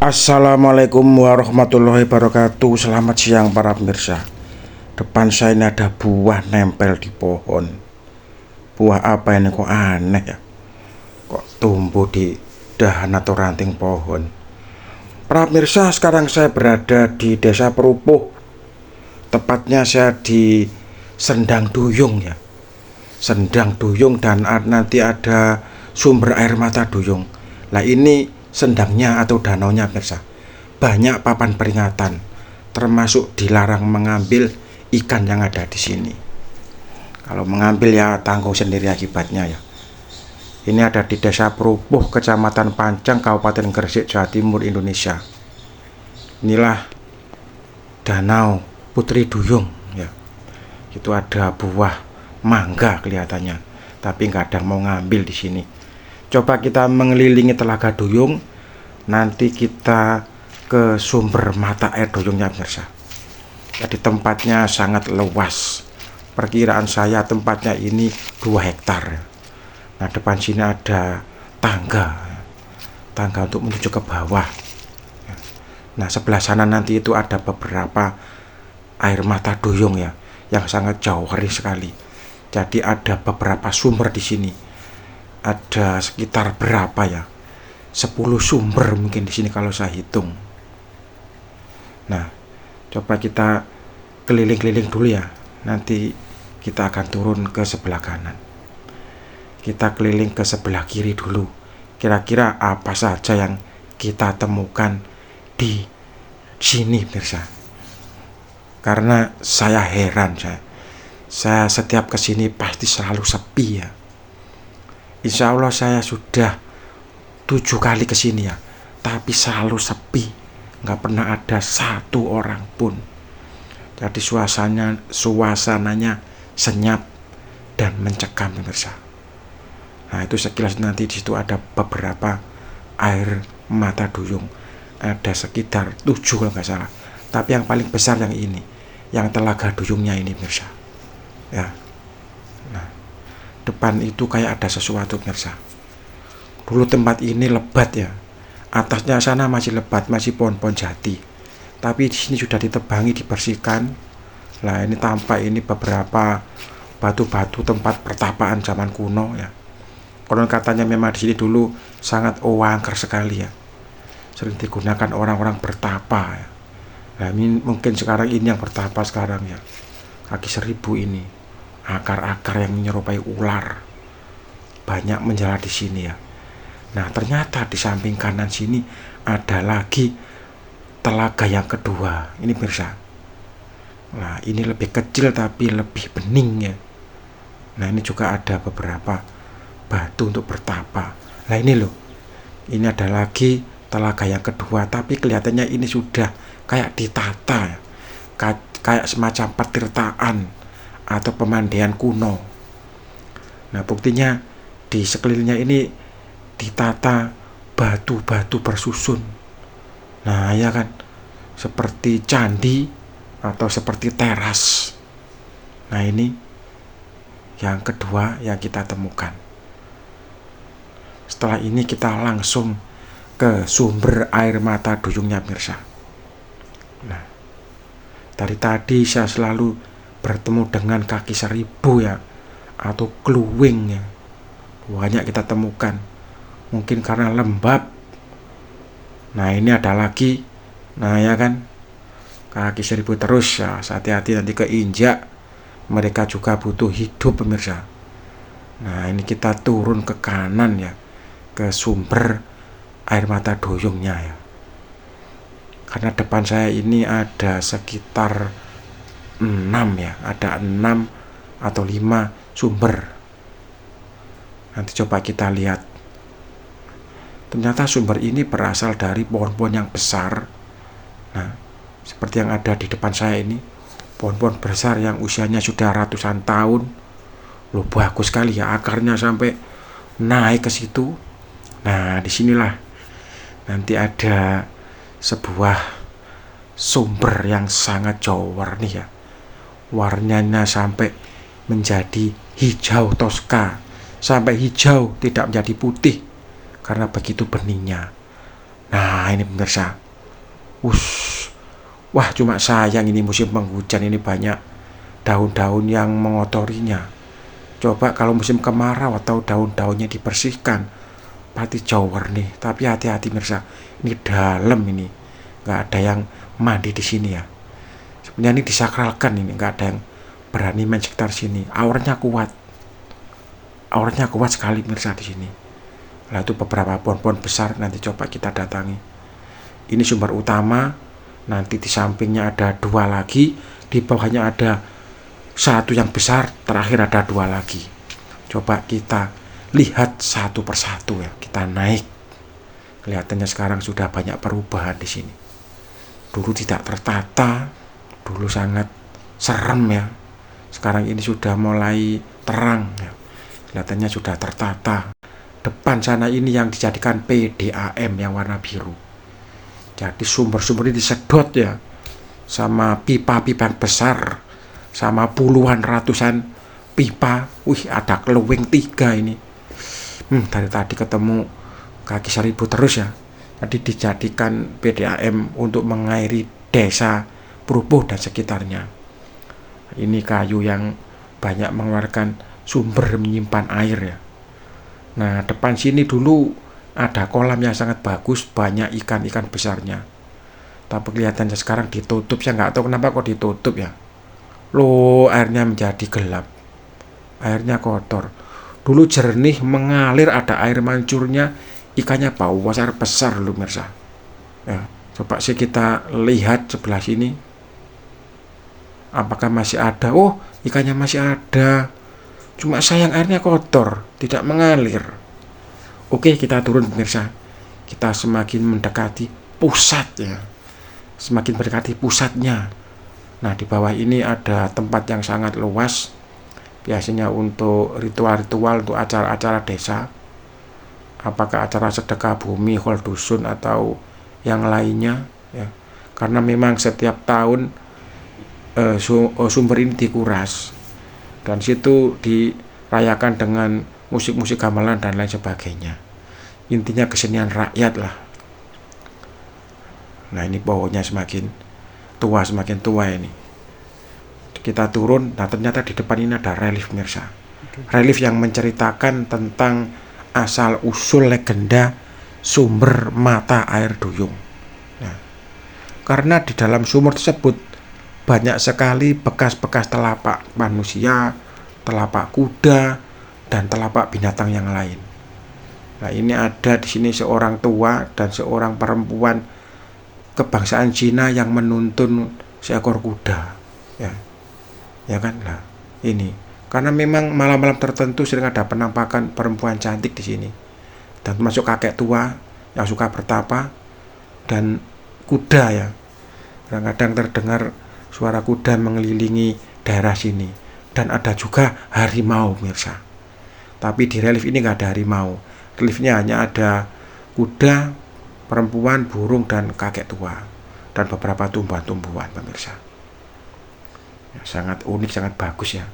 Assalamualaikum warahmatullahi wabarakatuh. Selamat siang para pemirsa. Depan saya ini ada buah nempel di pohon. Buah apa ini, kok aneh ya? Kok tumbuh di dahan atau ranting pohon? Para pemirsa, sekarang saya berada di Desa Perupuh. Tepatnya saya di Sendang Duyung ya. Sendang Duyung, dan nanti ada sumber air mata Duyung. Nah, ini sendangnya atau danaunya pemirsa. Banyak papan peringatan, termasuk dilarang mengambil ikan yang ada di sini. Kalau mengambil ya tanggung sendiri akibatnya ya. Ini ada di Desa Perupuh, Kecamatan Pancang, Kabupaten Gresik, Jawa Timur, Indonesia. Inilah Danau Putri Duyung ya. Itu ada buah mangga kelihatannya, tapi nggak ada yang mau ngambil di sini. Coba kita mengelilingi Telaga Duyung, nanti kita ke sumber mata air Duyungnya pemirsa. Jadi tempatnya sangat luas. Perkiraan saya tempatnya ini 2 hektar. Nah, depan sini ada tangga untuk menuju ke bawah. Nah, sebelah sana nanti itu ada beberapa air mata Duyung ya, yang sangat jauh sekali. Jadi ada beberapa sumber di sini. Ada sekitar berapa ya? 10 sumber mungkin di sini kalau saya hitung. Nah, coba kita keliling-keliling dulu ya. Nanti kita akan turun ke sebelah kanan. Kita keliling ke sebelah kiri dulu. Kira-kira apa saja yang kita temukan di sini, pemirsa. Karena saya heran, saya setiap kesini pasti selalu sepi ya. Insya Allah saya sudah 7 kali kesini ya, tapi selalu sepi, nggak pernah ada satu orang pun. Jadi suasananya senyap dan mencekam pemirsa. Nah, itu sekilas. Nanti di situ ada beberapa air mata Duyung, ada sekitar 7 kalau nggak salah. Tapi yang paling besar yang ini, yang Telaga Duyungnya ini pemirsa. Ya. Nah, depan itu kayak ada sesuatu pemirsa. Dulu tempat ini lebat ya. Atasnya sana masih lebat, masih pohon-pohon jati. Tapi di sini sudah ditebangi, dibersihkan. Nah, ini tampak ini beberapa batu-batu tempat pertapaan zaman kuno ya. Konon katanya memang di sini dulu sangat angker sekali ya. Sering digunakan orang-orang bertapa ya. Nah, ini mungkin sekarang ini yang bertapa sekarang ya. Kaki 1000 ini. Akar-akar yang menyerupai ular banyak menjalar di sini ya. Nah, ternyata di samping kanan sini ada lagi telaga yang kedua. Ini pemirsa. Nah, ini lebih kecil tapi lebih bening ya. Nah, ini juga ada beberapa batu untuk bertapa. Nah, ini loh. Ini ada lagi telaga yang kedua, tapi kelihatannya ini sudah kayak ditata ya. Kayak semacam petirtaan atau pemandian kuno. Nah, buktinya di sekelilingnya ini ditata batu-batu bersusun. Nah, ya kan, seperti candi atau seperti teras. Nah, ini yang kedua yang kita temukan. Setelah ini kita langsung ke sumber air mata duyungnya, pemirsa. Nah, dari tadi saya selalu bertemu dengan kaki seribu ya, atau kluwing ya. Banyak kita temukan. Mungkin karena lembab. Nah, ini ada lagi. Nah, ya kan, kaki seribu terus ya. Hati-hati nanti keinjak. Mereka juga butuh hidup, pemirsa. Nah, ini kita turun ke kanan ya, ke sumber air mata duyungnya ya. Karena depan saya ini ada sekitar 6 ya, ada 6 atau 5 sumber. Nanti coba kita lihat. Ternyata sumber ini berasal dari pohon-pohon yang besar. Nah, seperti yang ada di depan saya ini, pohon-pohon besar yang usianya sudah ratusan tahun. Loh, bagus sekali ya, akarnya sampai naik ke situ. Nah, disinilah nanti ada sebuah sumber yang sangat jauh-warni ya. Warnanya sampai menjadi hijau toska, sampai hijau, tidak menjadi putih karena begitu beningnya. Nah, ini pemirsa. Wah, cuma sayang ini musim penghujan ini banyak daun-daun yang mengotorinya. Coba kalau musim kemarau atau daun-daunnya dibersihkan, pasti jauh-warni. Tapi hati-hati pemirsa, ini dalam ini, nggak ada yang mandi di sini ya. Sebenarnya ini disakralkan, ini nggak ada yang berani main sekitar sini. Auranya kuat sekali pemirsa di sini. Lah, itu beberapa pohon-pohon besar, nanti coba kita datangi. Ini sumber utama. Nanti di sampingnya ada 2 lagi, di bawahnya ada 1 yang besar, terakhir ada 2 lagi. Coba kita lihat satu persatu ya. Kita naik. Kelihatannya sekarang sudah banyak perubahan di sini. Dulu tidak tertata, dulu sangat serem ya. Sekarang ini sudah mulai terang ya. Kelihatannya sudah tertata. Depan sana ini yang dijadikan PDAM yang warna biru. Jadi sumber-sumber ini disedot ya, sama pipa-pipa yang besar, sama puluhan ratusan pipa. Wih, ada keluwing 3 ini. Dari tadi ketemu kaki seribu terus ya. Tadi dijadikan PDAM untuk mengairi desa Perupuh dan sekitarnya. Ini kayu yang banyak mengeluarkan sumber menyimpan air ya. Nah, depan sini dulu ada kolam yang sangat bagus, banyak ikan-ikan besarnya. Tapi kelihatannya sekarang ditutup. Saya nggak tahu kenapa kok ditutup ya. Loh, airnya menjadi gelap, airnya kotor. Dulu jernih mengalir, ada air mancurnya, ikannya bau besar loh pemirsa ya. Coba sih kita lihat sebelah sini, apakah masih ada. Oh, ikannya masih ada, cuma sayang airnya kotor, tidak mengalir. Oke, kita turun pemirsa. Kita semakin mendekati pusat ya, semakin mendekati pusatnya. Nah, di bawah ini ada tempat yang sangat luas, biasanya untuk ritual-ritual, untuk acara-acara desa. Apakah acara sedekah bumi, hol dusun, atau yang lainnya ya. Karena memang setiap tahun sumber ini dikuras, dan situ dirayakan dengan musik-musik gamelan dan lain sebagainya. Intinya kesenian rakyat lah. Nah, ini pohonnya semakin tua ini. Kita turun. Nah, ternyata di depan ini ada relief pemirsa. Relief yang menceritakan tentang asal usul legenda sumber mata air duyung. Nah, karena di dalam sumur tersebut banyak sekali bekas-bekas telapak manusia, telapak kuda, dan telapak binatang yang lain. Nah, ini ada di sini seorang tua dan seorang perempuan kebangsaan Cina yang menuntun seekor kuda. Ya kan lah. Ini karena memang malam-malam tertentu sering ada penampakan perempuan cantik di sini, dan termasuk kakek tua yang suka bertapa dan kuda ya. Kadang-kadang terdengar suara kuda mengelilingi daerah sini. dan ada juga harimau pemirsa. Tapi di relief ini nggak ada harimau, reliefnya hanya ada kuda, perempuan, burung, dan kakek tua, dan beberapa tumbuhan-tumbuhan pemirsa. Ya, sangat unik, sangat bagus ya.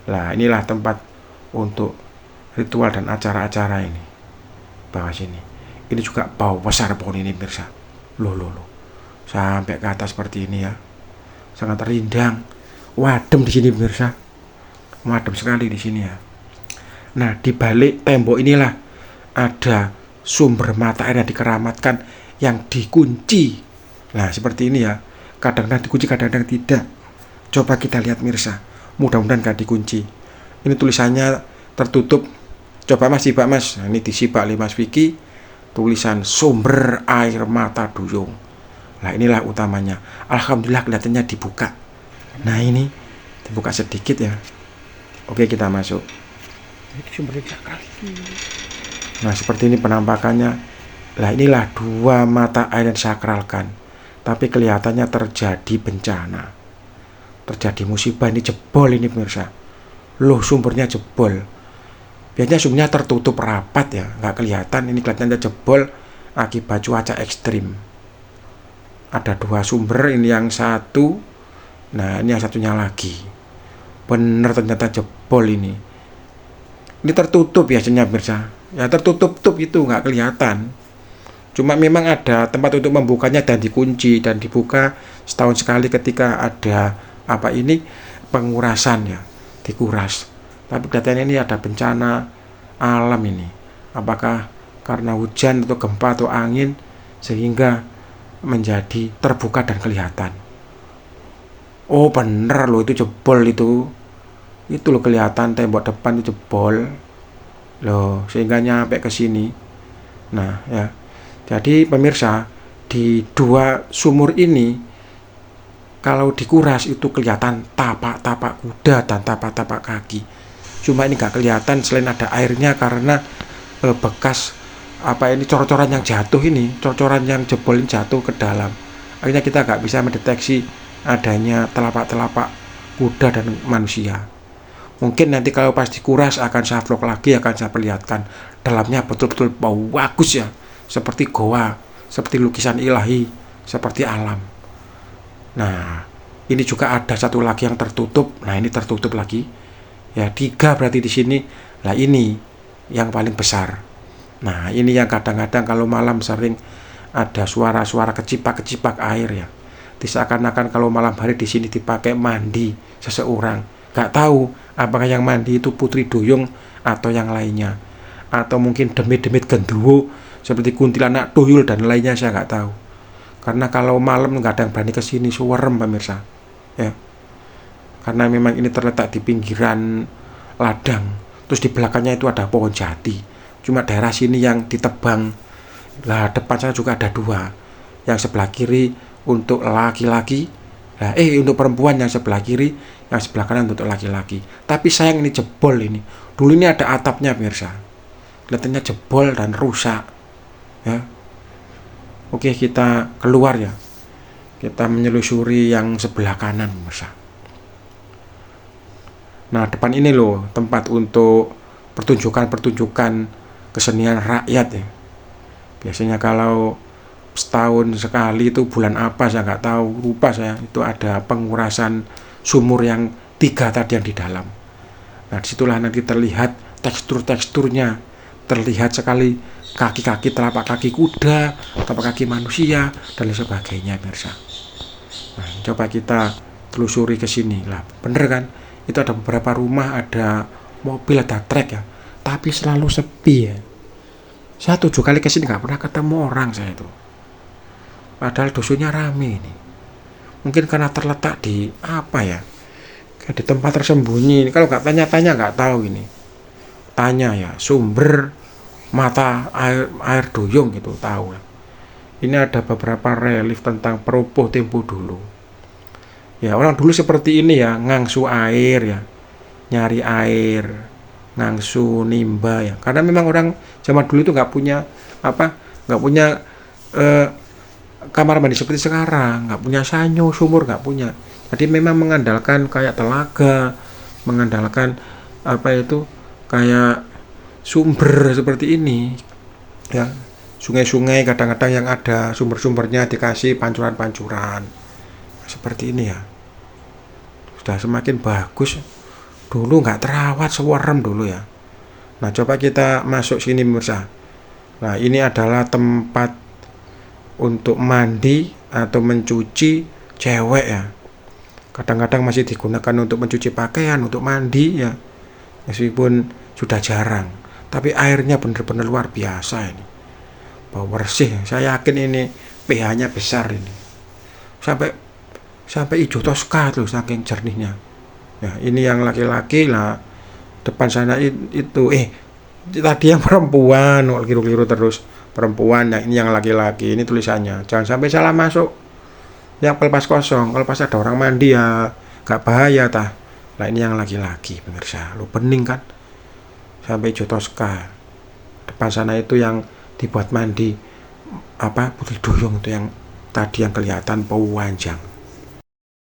Nah inilah tempat untuk ritual dan acara-acara ini. Bawah sini ini juga bau besar pohon ini pemirsa. Loh sampai ke atas seperti ini ya, sangat rindang, wadem di sini pemirsa, wadem sekali di sini ya. Nah di balik tembok inilah ada sumber mata air yang dikeramatkan, yang dikunci. Nah seperti ini ya, kadang-kadang dikunci, kadang-kadang tidak. Coba kita lihat pemirsa, mudah-mudahan gak dikunci. Ini tulisannya tertutup. Coba mas simak mas, nah, ini disimak oleh Mas Vicky, tulisan sumber air mata duyung. Nah inilah utamanya. Alhamdulillah kelihatannya dibuka. Nah ini dibuka sedikit ya. Oke kita masuk. Ini sumbernya sakral. Nah seperti ini penampakannya. Nah inilah dua mata air yang disakralkan, tapi kelihatannya terjadi bencana, terjadi musibah. Ini jebol ini pemirsa. Loh sumbernya jebol. Biasanya sumbernya tertutup rapat ya, nggak kelihatan. Ini kelihatannya jebol akibat cuaca ekstrim. Ada dua sumber, ini yang satu, nah ini yang satunya lagi. Bener ternyata jebol ini. Ini tertutup biasanya pemirsa. Ya tertutup itu nggak kelihatan. Cuma memang ada tempat untuk membukanya dan dikunci, dan dibuka setahun sekali ketika ada pengurasan ya, dikuras. Tapi kelihatannya ini ada bencana alam ini. Apakah karena hujan atau gempa atau angin sehingga menjadi terbuka dan kelihatan. Oh bener loh, itu jebol itu loh, kelihatan tembok depan itu jebol loh, sehingga nyampe ke sini. Nah ya, jadi pemirsa, di dua sumur ini kalau dikuras itu kelihatan tapak-tapak kuda dan tapak-tapak kaki. Cuma ini gak kelihatan selain ada airnya, karena bekas cor-coran yang jatuh ini, cor-coran yang jebol ini jatuh ke dalam. Akhirnya kita gak bisa mendeteksi adanya telapak-telapak kuda dan manusia. Mungkin nanti kalau pas dikuras akan saya vlog lagi, akan saya perlihatkan. Dalamnya betul-betul bagus ya, seperti goa, seperti lukisan ilahi, seperti alam. Nah ini juga ada satu lagi yang tertutup. Nah ini tertutup lagi ya, 3 berarti di sini. Nah ini yang paling besar. Nah ini yang kadang-kadang kalau malam sering ada suara-suara kecipak-kecipak air ya. Seakan-akan kalau malam hari di sini dipakai mandi seseorang. Gak tahu apakah yang mandi itu putri duyung atau yang lainnya, atau mungkin demit-demit genderuwo seperti kuntilanak, tuyul dan lainnya, saya nggak tahu. Karena kalau malam nggak ada yang berani kesini, suwerem pemirsa ya. Karena memang ini terletak di pinggiran ladang, terus di belakangnya itu ada pohon jati. Cuma daerah sini yang ditebang. Lah depan sana juga ada 2, yang sebelah kiri untuk laki-laki, untuk perempuan, yang sebelah kiri, yang sebelah kanan untuk laki-laki. Tapi sayang ini jebol ini. Dulu ini ada atapnya pemirsa, kelihatannya jebol dan rusak ya. Oke kita keluar ya, kita menyelusuri yang sebelah kanan pemirsa. Nah depan ini loh tempat untuk pertunjukan kesenian rakyat ya. Biasanya kalau setahun sekali itu bulan apa saya nggak tahu, lupa saya, itu ada pengurasan sumur yang 3 tadi yang di dalam. Nah disitulah nanti terlihat teksturnya, terlihat sekali kaki-kaki, telapak kaki kuda, telapak kaki manusia dan lain sebagainya pemirsa. Nah coba kita telusuri ke sini lah, bener kan? Itu ada beberapa rumah, ada mobil, ada trek ya, tapi selalu sepi ya. Saya 7 kali kesini nggak pernah ketemu orang saya itu. Padahal dusunnya rame ini. Mungkin karena terletak di kayak di tempat tersembunyi. Kalau nggak tanya-tanya nggak tahu ini. Tanya ya, sumber mata air duyung gitu tahu. Ini ada beberapa relief tentang perupuh tempo dulu. Ya orang dulu seperti ini ya, ngangsu air ya, nyari air, ngangsu nimba ya. Karena memang orang zaman dulu itu nggak punya kamar mandi seperti sekarang, nggak punya sanyo, sumur nggak punya. Jadi memang mengandalkan kayak telaga, mengandalkan kayak sumber seperti ini ya. Sungai-sungai kadang-kadang yang ada sumber-sumbernya dikasih pancuran-pancuran seperti ini ya. Sudah semakin bagus. Dulu nggak terawat, sewerem dulu ya. Nah, coba kita masuk sini pemirsa. Nah, ini adalah tempat untuk mandi atau mencuci cewek ya. Kadang-kadang masih digunakan untuk mencuci pakaian, untuk mandi ya. Meskipun sudah jarang, tapi airnya benar-benar luar biasa ini. Bau bersih. Saya yakin ini pH-nya besar ini. Sampai hijau toska tuh saking jernihnya. Ya, ini yang laki-laki lah. Depan sana itu tadi yang perempuan, keliru-keliru terus. Perempuan, nah ini yang laki-laki. Ini tulisannya. Jangan sampai salah masuk. Yang pelepas kosong. Kalau pas ada orang mandi ya gak bahaya tah. Nah ini yang laki-laki pemirsa. Lu bening kan? Sampai hijau toska. Depan sana itu yang dibuat mandi putri duyung itu yang tadi yang kelihatan panjang.